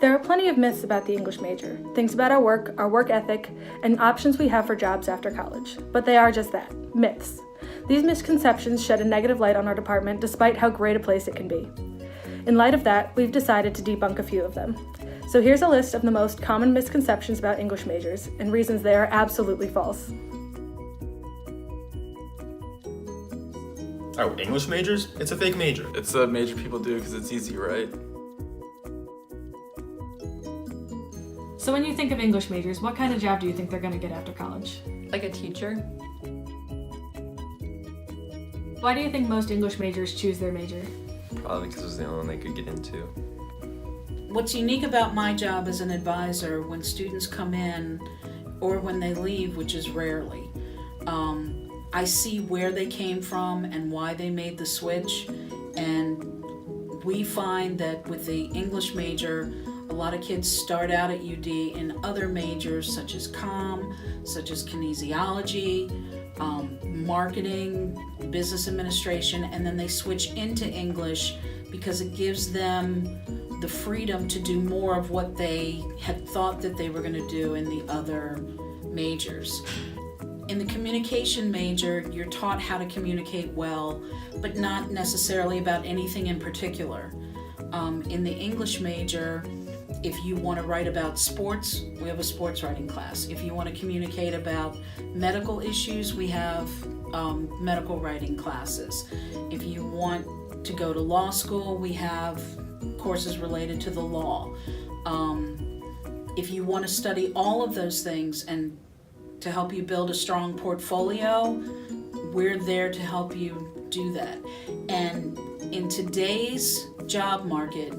There are plenty of myths about the English major, things about our work ethic, and options we have for jobs after college. But they are just that, myths. These misconceptions shed a negative light on our department despite how great a place it can be. In light of that, we've decided to debunk a few of them. So here's a list of the most common misconceptions about English majors and reasons they are absolutely false. Oh, English majors? It's a fake major. It's a major people do because it's easy, right? So when you think of English majors, what kind of job do you think they're going to get after college? Like a teacher. Why do you think most English majors choose their major? Probably because it was the only one they could get into. What's unique about my job as an advisor, when students come in or when they leave, which is rarely, I see where they came from and why they made the switch. And we find that with the English major, a lot of kids start out at UD in other majors such as comm, such as kinesiology, marketing, business administration, and then they switch into English because it gives them the freedom to do more of what they had thought that they were going to do in the other majors. In the communication major, you're taught how to communicate well, but not necessarily about anything in particular. In the English major, if you want to write about sports, we have a sports writing class. If you want to communicate about medical issues, we have medical writing classes. If you want to go to law school, we have courses related to the law. If you want to study all of those things and to help you build a strong portfolio, we're there to help you do that. And in today's job market,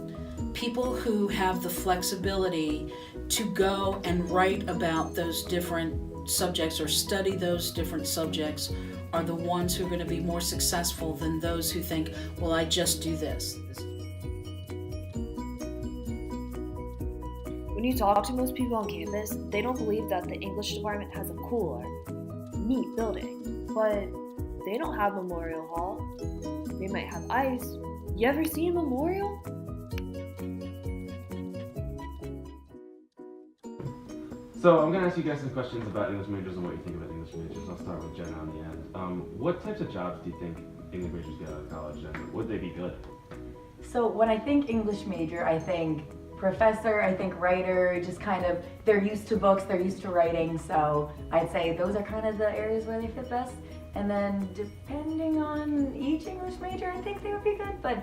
people who have the flexibility to go and write about those different subjects or study those different subjects are the ones who are going to be more successful than those who think, well, I just do this. When you talk to most people on campus, they don't believe that the English department has a cool or neat building, but they don't have Memorial Hall. They might have ice. You ever seen a memorial? So I'm going to ask you guys some questions about English majors and what you think about English majors. I'll start with Jenna on the end. What types of jobs do you think English majors get out of college, and would they be good? So when I think English major, I think professor, I think writer, just kind of, they're used to books, they're used to writing, so I'd say those are kind of the areas where they fit best. And then depending on each English major, I think they would be good, but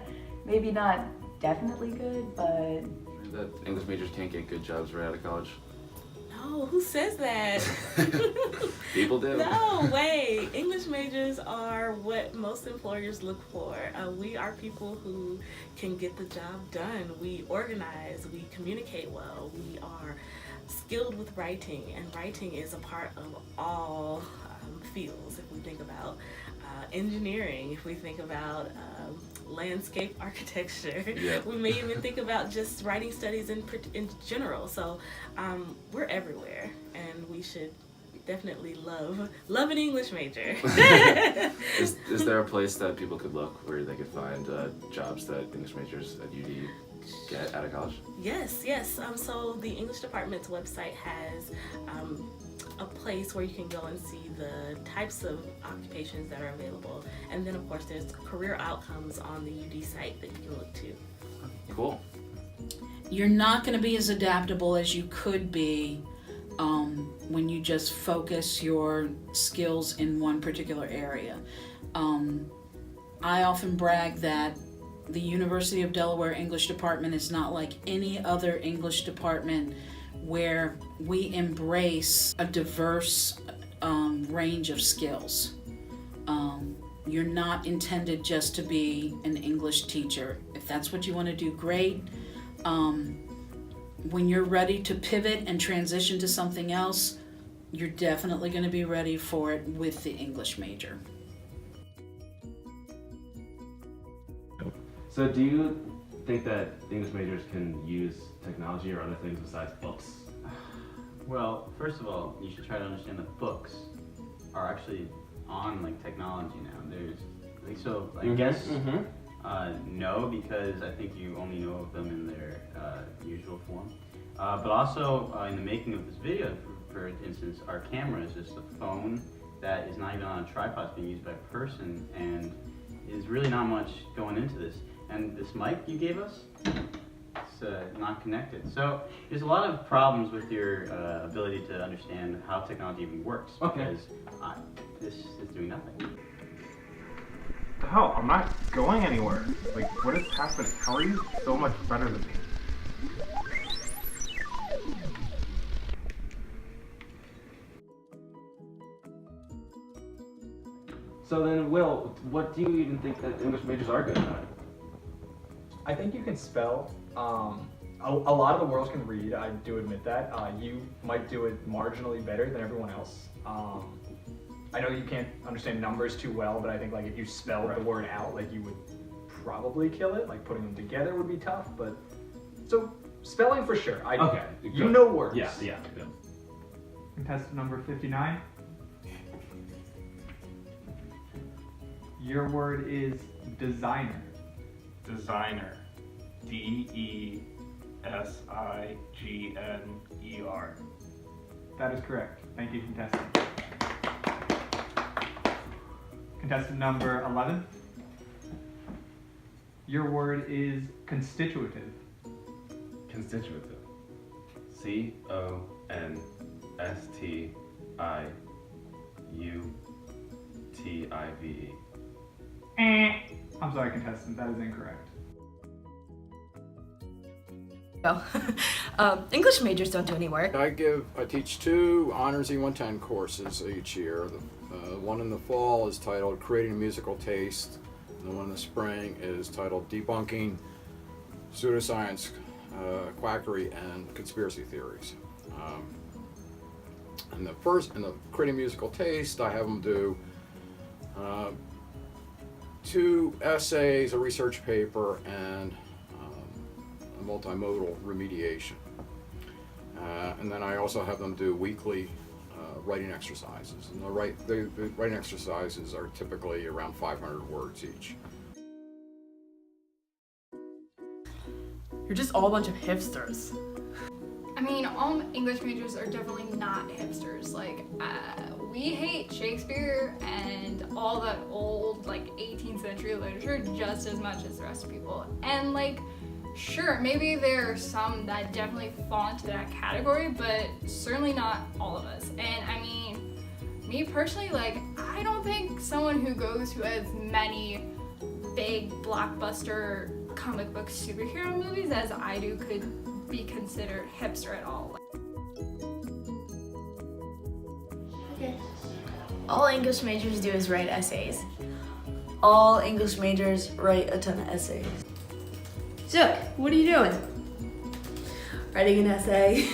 maybe not definitely good, but... That English majors can't get good jobs right out of college. No, who says that? People do. No way. English majors are what most employers look for. We are people who can get the job done. We organize, we communicate well, we are skilled with writing, and writing is a part of all fields. If we think about engineering, if we think about landscape architecture, yeah. We may even think about just writing studies in general. So we're everywhere, and we should definitely love an English major. Is there a place that people could look where they could find jobs that English majors at UD get out of college? Yes. So the English department's website has a place where you can go and see the types of occupations that are available. And then, of course, there's career outcomes on the UD site that you can look to. Cool. You're not going to be as adaptable as you could be when you just focus your skills in one particular area. I often brag that the University of Delaware English department is not like any other English department where we embrace a diverse range of skills. You're not intended just to be an English teacher. If that's what you want to do, great. When you're ready to pivot and transition to something else, you're definitely going to be ready for it with the English major. So do you think that English majors can use technology or other things besides books? Well, first of all, you should try to understand that books are actually on like technology now. There's like, so I guess No, because I think you only know of them in their usual form. But also, in the making of this video, for instance, our camera is just a phone that is not even on a tripod. It's being used by a person, and is really not much going into this. And this mic you gave us, it's not connected. So there's a lot of problems with your ability to understand how technology even works. Okay. Because this is doing nothing. The hell? I'm not going anywhere. Like, what is happening? How are you so much better than me? So then, Will, what do you even think that English majors are good at? I think you can spell. A lot of the world can read, I do admit that. You might do it marginally better than everyone else. I know you can't understand numbers too well, but I think like if you spelled the word out, like you would probably kill it. Like putting them together would be tough, but so spelling for sure. Okay. You good. know words. Yeah, good. Contestant number 59. Your word is designer. Designer. DESIGNER. That is correct. Thank you, contestant. Contestant number 11. Your word is constitutive. Constitutive. CONSTIUTIVE. I'm sorry, contestant, that is incorrect. English majors don't do any work. I teach 2 Honors E110 courses each year. The one in the fall is titled Creating a Musical Taste, and the one in the spring is titled Debunking Pseudoscience, Quackery, and Conspiracy Theories. In the Creating a Musical Taste, I have them do 2 essays, a research paper, and a multimodal remediation. And then I also have them do weekly writing exercises. And the writing exercises are typically around 500 words each. You're just all a bunch of hipsters. I mean, all English majors are definitely not hipsters. Like, we hate Shakespeare and all that old, like, 18th century literature just as much as the rest of people. And, like, sure, maybe there are some that definitely fall into that category, but certainly not all of us. And, I mean, me personally, like, I don't think someone who goes to as many big blockbuster comic book superhero movies as I do could be considered hipster at all. Okay. All English majors do is write essays. All English majors write a ton of essays. Zook, what are you doing? Writing an essay.